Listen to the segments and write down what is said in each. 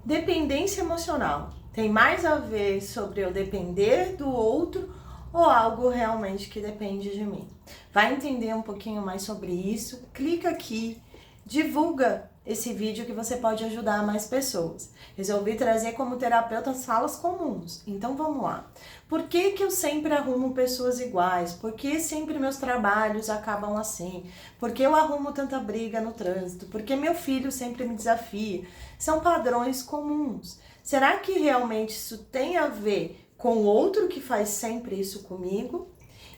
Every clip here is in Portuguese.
Dependência emocional tem mais a ver sobre eu depender do outro ou algo realmente que depende de mim? Vai entender um pouquinho mais sobre isso? Clica aqui, divulga esse vídeo que você pode ajudar mais pessoas. Resolvi trazer como terapeuta falas comuns. Então vamos lá. Por que eu sempre arrumo pessoas iguais? Por que sempre meus trabalhos acabam assim? Por que eu arrumo tanta briga no trânsito? Por que meu filho sempre me desafia? São padrões comuns. Será que realmente isso tem a ver com o outro que faz sempre isso comigo?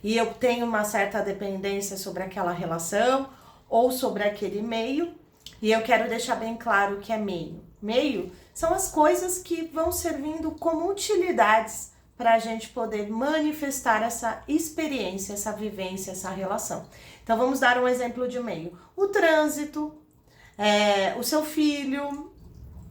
E eu tenho uma certa dependência sobre aquela relação ou sobre aquele meio? E eu quero deixar bem claro o que é meio. Meio são as coisas que vão servindo como utilidades para a gente poder manifestar essa experiência, essa vivência, essa relação. Então vamos dar um exemplo de meio. O trânsito, o seu filho,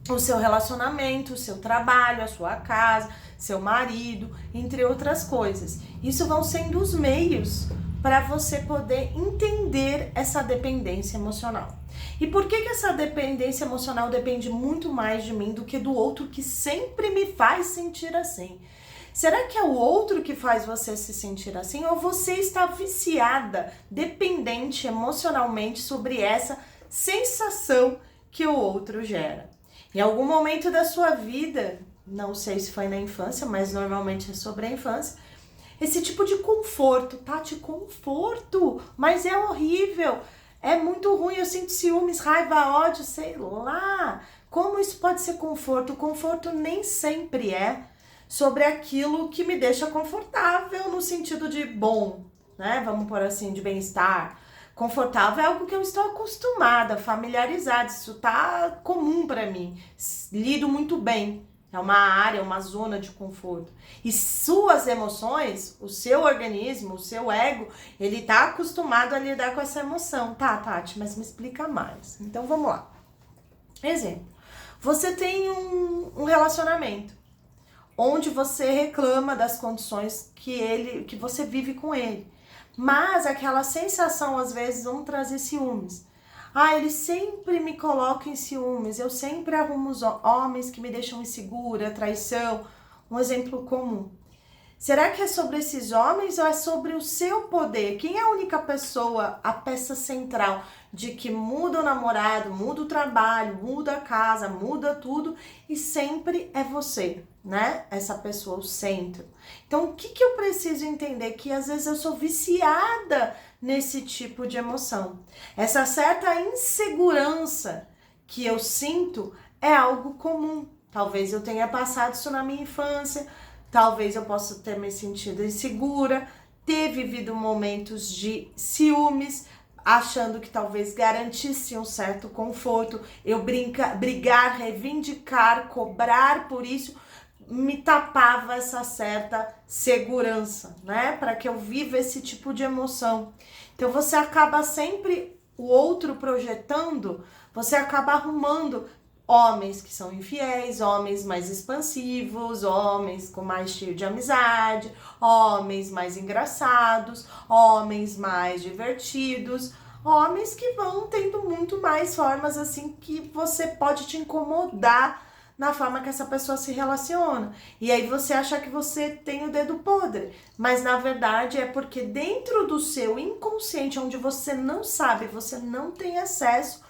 o seu relacionamento, o seu trabalho, a sua casa, seu marido, entre outras coisas. Isso vão sendo os meios para você poder entender essa dependência emocional. E por que essa dependência emocional depende muito mais de mim do que do outro que sempre me faz sentir assim? Será que é o outro que faz você se sentir assim ou você está viciada, dependente emocionalmente sobre essa sensação que o outro gera? Em algum momento da sua vida, não sei se foi na infância, mas normalmente é sobre a infância, esse tipo de conforto, Tati, conforto, mas é horrível, é muito ruim, eu sinto ciúmes, raiva, ódio, sei lá. Como isso pode ser conforto? O conforto nem sempre é sobre aquilo que me deixa confortável no sentido de bom, né? Vamos pôr assim, de bem-estar. Confortável é algo que eu estou acostumada, familiarizada, isso tá comum para mim, lido muito bem. É uma área, uma zona de conforto. E suas emoções, o seu organismo, o seu ego, ele tá acostumado a lidar com essa emoção. Tá, Tati, mas me explica mais. Então vamos lá. Exemplo. Você tem um relacionamento onde você reclama das condições que você vive com ele. Mas aquela sensação, às vezes, vão trazer ciúmes. Ele sempre me coloca em ciúmes, eu sempre arrumo os homens que me deixam insegura, traição. Um exemplo comum. Será que é sobre esses homens ou é sobre o seu poder? Quem é a única pessoa, a peça central de que muda o namorado, muda o trabalho, muda a casa, muda tudo e sempre é você, né? Essa pessoa, o centro. Então, o que eu preciso entender? Que às vezes eu sou viciada nesse tipo de emoção. Essa certa insegurança que eu sinto é algo comum. Talvez eu tenha passado isso na minha infância. Talvez eu possa ter me sentido insegura, ter vivido momentos de ciúmes, achando que talvez garantisse um certo conforto, eu brigar, reivindicar, cobrar por isso, me tapava essa certa segurança, né? Para que eu viva esse tipo de emoção. Então você acaba sempre o outro projetando, você acaba arrumando homens que são infiéis, homens mais expansivos, homens com mais cheio de amizade, homens mais engraçados, homens mais divertidos, homens que vão tendo muito mais formas assim que você pode te incomodar na forma que essa pessoa se relaciona. E aí você acha que você tem o dedo podre, mas na verdade é porque dentro do seu inconsciente, onde você não sabe, você não tem acesso,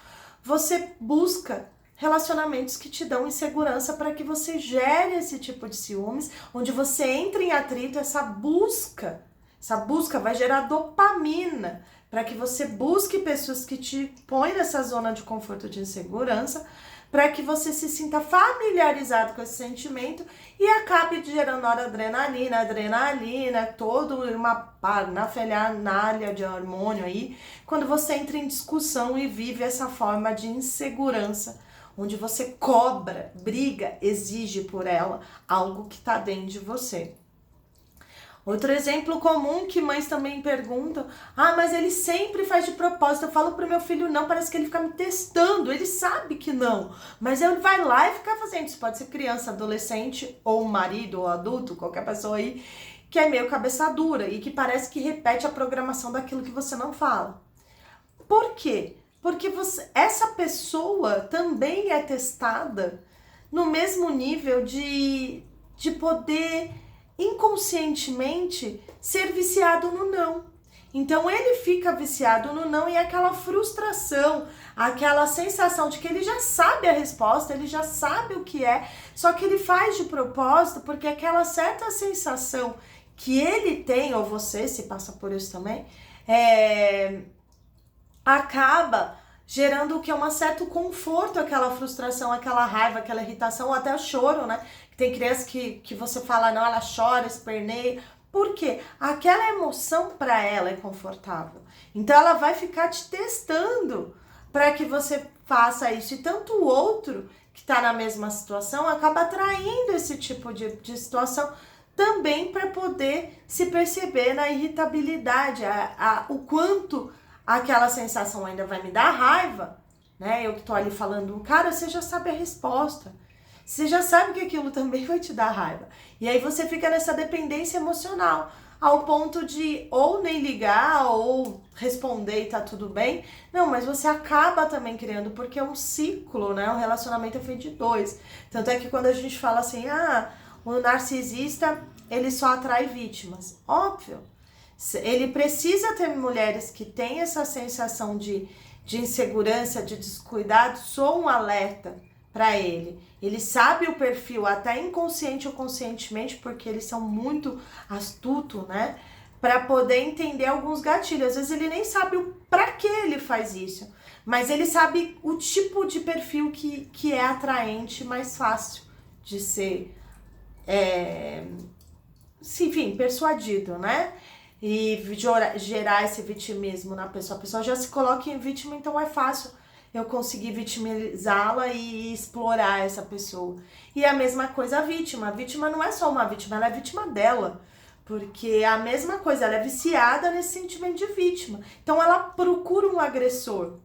você busca relacionamentos que te dão insegurança para que você gere esse tipo de ciúmes, onde você entra em atrito, essa busca vai gerar dopamina para que você busque pessoas que te põem nessa zona de conforto, de insegurança, para que você se sinta familiarizado com esse sentimento e acabe gerando adrenalina, toda uma parafernália de hormônio aí, quando você entra em discussão e vive essa forma de insegurança, onde você cobra, briga, exige por ela algo que está dentro de você. Outro exemplo comum que mães também perguntam, mas ele sempre faz de propósito, eu falo pro meu filho não, parece que ele fica me testando, ele sabe que não, mas ele vai lá e fica fazendo, isso pode ser criança, adolescente, ou marido, ou adulto, qualquer pessoa aí, que é meio cabeça dura e que parece que repete a programação daquilo que você não fala. Por quê? Porque essa pessoa também é testada no mesmo nível de poder inconscientemente ser viciado no não. Então ele fica viciado no não e aquela frustração, aquela sensação de que ele já sabe a resposta, ele já sabe o que é, só que ele faz de propósito porque aquela certa sensação que ele tem, ou você se passa por isso também, acaba gerando o que é um certo conforto, aquela frustração, aquela raiva, aquela irritação, ou até o choro, né? Tem criança que você fala, não, ela chora, esperneia. Por quê? Aquela emoção para ela é confortável. Então ela vai ficar te testando para que você faça isso. E tanto o outro que está na mesma situação acaba atraindo esse tipo de situação também para poder se perceber na irritabilidade, o quanto aquela sensação ainda vai me dar raiva, né? Eu que tô ali falando, cara, você já sabe a resposta. Você já sabe que aquilo também vai te dar raiva. E aí você fica nessa dependência emocional, ao ponto de ou nem ligar, ou responder e tá tudo bem. Não, mas você acaba também criando, porque é um ciclo, né? Um relacionamento é feito de dois. Tanto é que quando a gente fala assim, o narcisista, ele só atrai vítimas. Óbvio. Ele precisa ter mulheres que têm essa sensação de insegurança, de descuidado, sou um alerta para ele. Ele sabe o perfil, até inconsciente ou conscientemente, porque eles são muito astutos, né? Para poder entender alguns gatilhos. Às vezes ele nem sabe para que ele faz isso, mas ele sabe o tipo de perfil que é atraente, mais fácil de ser, enfim, persuadido, né? E gerar esse vitimismo na pessoa. A pessoa já se coloca em vítima, então é fácil eu conseguir vitimizá-la e explorar essa pessoa. E a mesma coisa a vítima. A vítima não é só uma vítima, ela é vítima dela. Porque a mesma coisa, ela é viciada nesse sentimento de vítima. Então ela procura um agressor.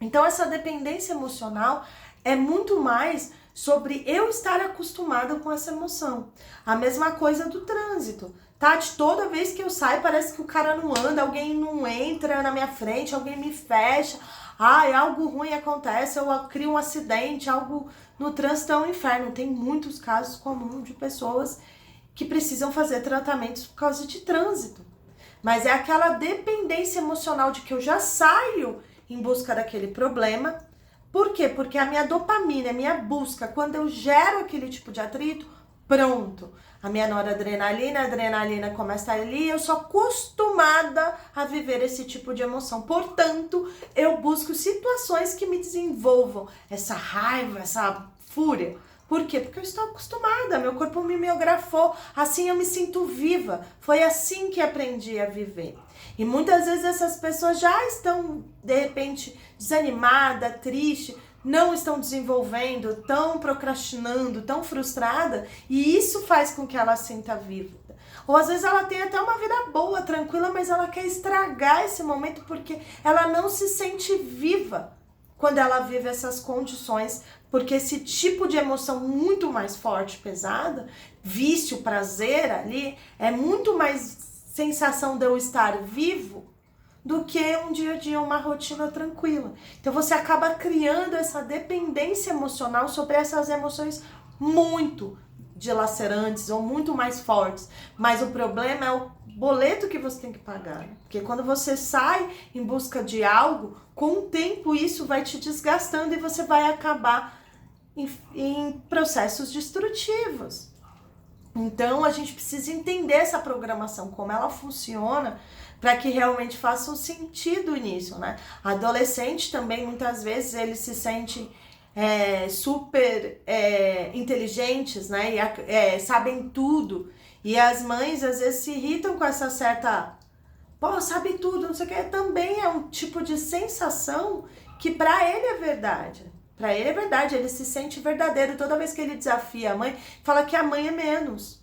Então essa dependência emocional é muito mais sobre eu estar acostumada com essa emoção. A mesma coisa do trânsito. Tati, toda vez que eu saio parece que o cara não anda, alguém não entra na minha frente, alguém me fecha. Algo ruim acontece, eu crio um acidente, algo no trânsito é um inferno. Tem muitos casos comuns de pessoas que precisam fazer tratamentos por causa de trânsito. Mas é aquela dependência emocional de que eu já saio em busca daquele problema. Por quê? Porque a minha dopamina, a minha busca, quando eu gero aquele tipo de atrito, pronto. A minha noradrenalina, a adrenalina começa ali, eu sou acostumada a viver esse tipo de emoção. Portanto, eu busco situações que me desenvolvam essa raiva, essa fúria. Por quê? Porque eu estou acostumada, meu corpo me mimeografou, assim eu me sinto viva. Foi assim que aprendi a viver. E muitas vezes essas pessoas já estão, de repente, desanimada, triste, não estão desenvolvendo, estão procrastinando, estão frustrada, e isso faz com que ela sinta viva. Ou às vezes ela tem até uma vida boa, tranquila, mas ela quer estragar esse momento porque ela não se sente viva quando ela vive essas condições, porque esse tipo de emoção muito mais forte, pesada, vício, prazer ali, é muito mais sensação de eu estar vivo do que um dia a dia, uma rotina tranquila. Então você acaba criando essa dependência emocional sobre essas emoções muito dilacerantes ou muito mais fortes. Mas o problema é o boleto que você tem que pagar. Né? Porque quando você sai em busca de algo, com o tempo isso vai te desgastando e você vai acabar em processos destrutivos. Então a gente precisa entender essa programação, como ela funciona, para que realmente faça um sentido nisso, né? Adolescente também, muitas vezes, eles se sentem super inteligentes, né? E sabem tudo. E as mães, às vezes, se irritam com essa certa... Pô, sabe tudo, não sei o que. Também é um tipo de sensação que para ele é verdade. Para ele é verdade, ele se sente verdadeiro. Toda vez que ele desafia a mãe, fala que a mãe é menos,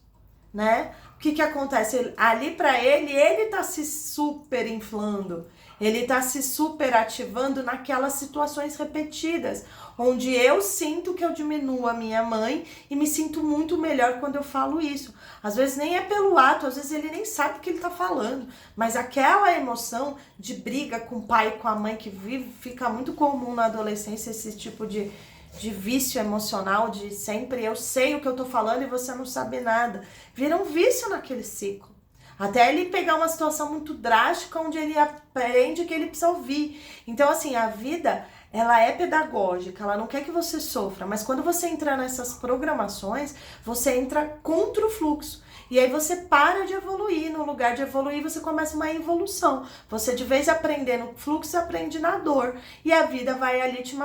né? O que acontece? Ali para ele tá se super inflando, ele tá se super ativando naquelas situações repetidas, onde eu sinto que eu diminuo a minha mãe e me sinto muito melhor quando eu falo isso. Às vezes nem é pelo ato, às vezes ele nem sabe o que ele tá falando, mas aquela emoção de briga com o pai e com a mãe que vive, fica muito comum na adolescência, esse tipo de de vício emocional, de sempre eu sei o que eu tô falando e você não sabe nada. Vira um vício naquele ciclo. Até ele pegar uma situação muito drástica onde ele aprende que ele precisa ouvir. Então, assim, a vida, ela é pedagógica, ela não quer que você sofra, mas quando você entra nessas programações, você entra contra o fluxo. E aí você para de evoluir, no lugar de evoluir, você começa uma evolução. Você, de vez aprender no fluxo, aprende na dor. E a vida vai ali te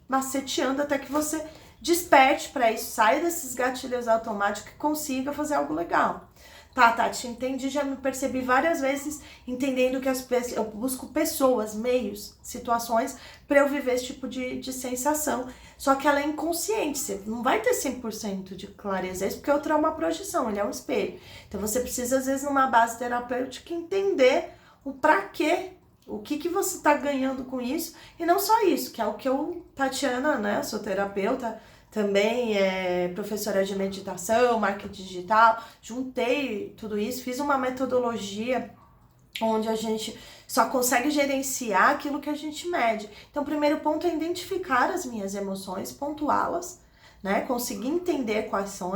maceteando até que você desperte para isso, saia desses gatilhos automáticos e consiga fazer algo legal. Tá, Tati, entendi, já me percebi várias vezes entendendo que eu busco pessoas, meios, situações para eu viver esse tipo de sensação. Só que ela é inconsciente, você não vai ter 100% de clareza, isso porque o trauma é uma projeção, ele é um espelho. Então você precisa, às vezes, numa base terapêutica, entender o pra quê, o que você tá ganhando com isso, e não só isso, que é o que eu, Tatiana, né, sou terapeuta, também é professora de meditação, marketing digital, juntei tudo isso, fiz uma metodologia onde a gente só consegue gerenciar aquilo que a gente mede. Então, o primeiro ponto é identificar as minhas emoções, pontuá-las, né? Conseguir entender quais são,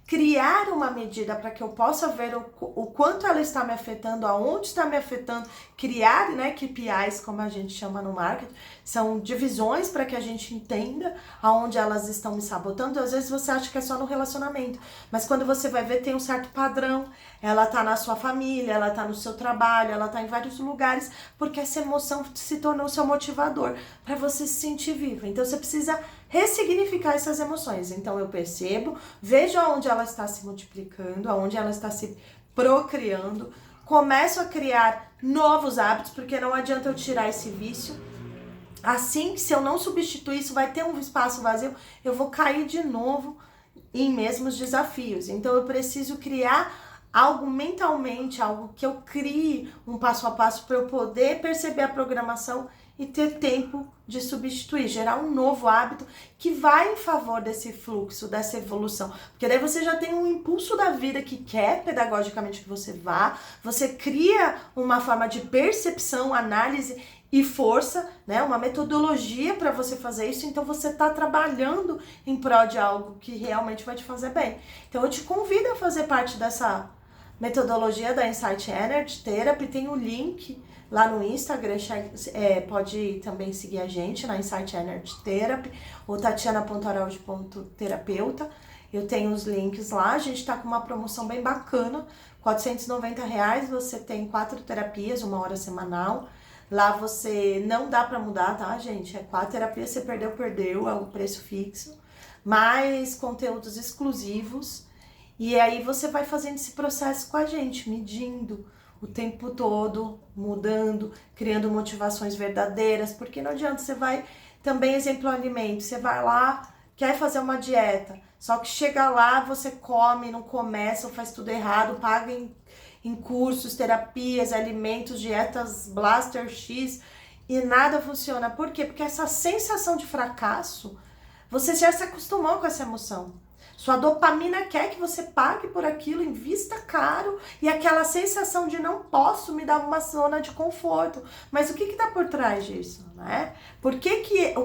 criar uma medida para que eu possa ver o quanto ela está me afetando, aonde está me afetando, criar, né, KPIs, como a gente chama no marketing, são divisões para que a gente entenda aonde elas estão me sabotando. Às vezes você acha que é só no relacionamento, mas quando você vai ver, tem um certo padrão, ela tá na sua família, ela tá no seu trabalho, ela tá em vários lugares, porque essa emoção se tornou seu motivador para você se sentir vivo. Então você precisa ressignificar essas emoções. Então eu percebo, vejo aonde ela está se multiplicando, aonde ela está se procriando, começo a criar novos hábitos, porque não adianta eu tirar esse vício. Assim, se eu não substituir isso, vai ter um espaço vazio, eu vou cair de novo em mesmos desafios. Então eu preciso criar algo mentalmente, algo que eu crie um passo a passo para eu poder perceber a programação e ter tempo de substituir, gerar um novo hábito que vai em favor desse fluxo, dessa evolução. Porque daí você já tem um impulso da vida que quer pedagogicamente que você vá, você cria uma forma de percepção, análise e força, né? Uma metodologia para você fazer isso, então você está trabalhando em prol de algo que realmente vai te fazer bem. Então eu te convido a fazer parte dessa metodologia da Insight Energy Therapy, tem o link lá no Instagram, pode também seguir a gente na Insight Energy Therapy, ou tatiana.araújo.terapeuta, eu tenho os links lá, a gente tá com uma promoção bem bacana, R$490, você tem 4 terapias, 1 hora semanal, lá você não dá pra mudar, tá, gente? É 4 terapias, você perdeu, é o preço fixo, mais conteúdos exclusivos, e aí você vai fazendo esse processo com a gente, medindo o tempo todo, mudando, criando motivações verdadeiras, porque não adianta, você vai, também exemplo alimento, você vai lá, quer fazer uma dieta, só que chega lá, você come, não começa, ou faz tudo errado, paga em cursos, terapias, alimentos, dietas Blaster X, e nada funciona. Por quê? Porque essa sensação de fracasso, você já se acostumou com essa emoção. Sua dopamina quer que você pague por aquilo, invista caro, e aquela sensação de não posso me dá uma zona de conforto. Mas o que está por trás disso, né? O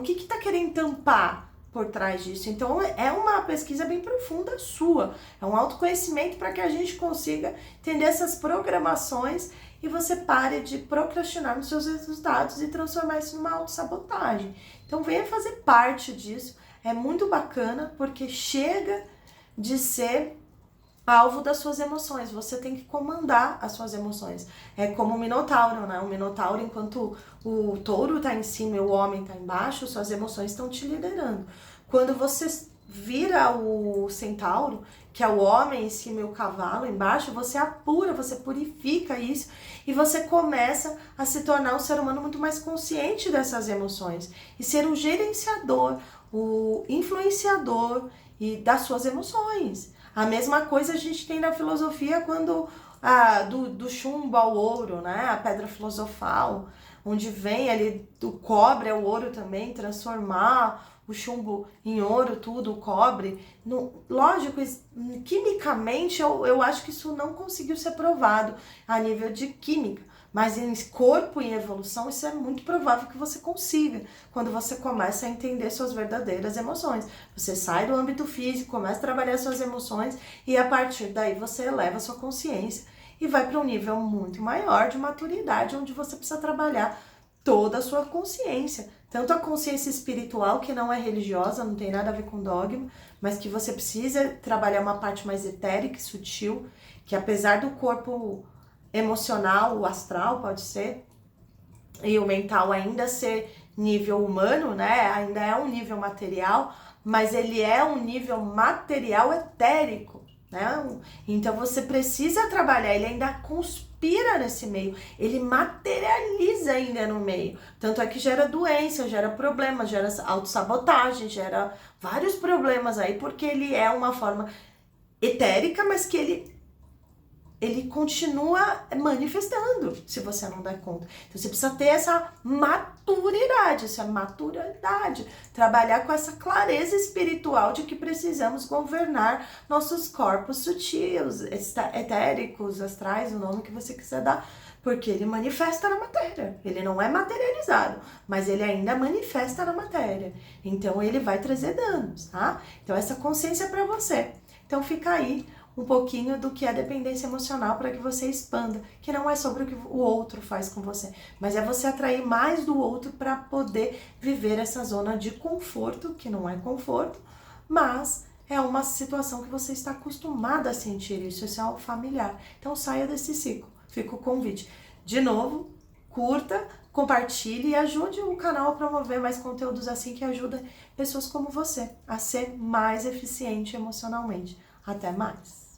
que está querendo tampar por trás disso? Então é uma pesquisa bem profunda sua, é um autoconhecimento para que a gente consiga entender essas programações e você pare de procrastinar nos seus resultados e transformar isso numa autossabotagem. Então venha fazer parte disso. É muito bacana porque chega de ser alvo das suas emoções. Você tem que comandar as suas emoções. É como o Minotauro, né? O Minotauro, enquanto o touro tá em cima e o homem tá embaixo, suas emoções estão te liderando. Quando você vira o centauro, que é o homem em cima e o cavalo embaixo, você apura, você purifica isso e você começa a se tornar um ser humano muito mais consciente dessas emoções e ser um gerenciador, o influenciador e das suas emoções. A mesma coisa a gente tem na filosofia quando do chumbo ao ouro, né? A pedra filosofal, onde vem ali do cobre ao ouro também, transformar o chumbo em ouro, tudo, o cobre. Lógico, quimicamente eu acho que isso não conseguiu ser provado a nível de química, Mas em corpo e evolução, isso é muito provável que você consiga, quando você começa a entender suas verdadeiras emoções. Você sai do âmbito físico, começa a trabalhar suas emoções e a partir daí você eleva a sua consciência e vai para um nível muito maior de maturidade, onde você precisa trabalhar toda a sua consciência. Tanto a consciência espiritual, que não é religiosa, não tem nada a ver com dogma, mas que você precisa trabalhar uma parte mais etérica e sutil, que apesar do corpo emocional, o astral pode ser, e o mental ainda ser nível humano, né? Ainda é um nível material, mas ele é um nível material etérico, né? Então você precisa trabalhar, ele ainda conspira nesse meio, ele materializa ainda no meio. Tanto é que gera doença, gera problemas, gera autossabotagem, gera vários problemas aí, porque ele é uma forma etérica, mas que ele continua manifestando, se você não der conta. Então você precisa ter essa maturidade, trabalhar com essa clareza espiritual de que precisamos governar nossos corpos sutis, etéricos, astrais, o nome que você quiser dar, porque ele manifesta na matéria. Ele não é materializado, mas ele ainda manifesta na matéria. Então ele vai trazer danos, tá? Então essa consciência é para você. Então fica aí um pouquinho do que é dependência emocional para que você expanda, que não é sobre o que o outro faz com você, mas é você atrair mais do outro para poder viver essa zona de conforto, que não é conforto, mas é uma situação que você está acostumada a sentir isso é algo familiar. Então saia desse ciclo, fica o convite. De novo, curta, compartilhe e ajude o canal a promover mais conteúdos assim que ajuda pessoas como você a ser mais eficiente emocionalmente. Até mais!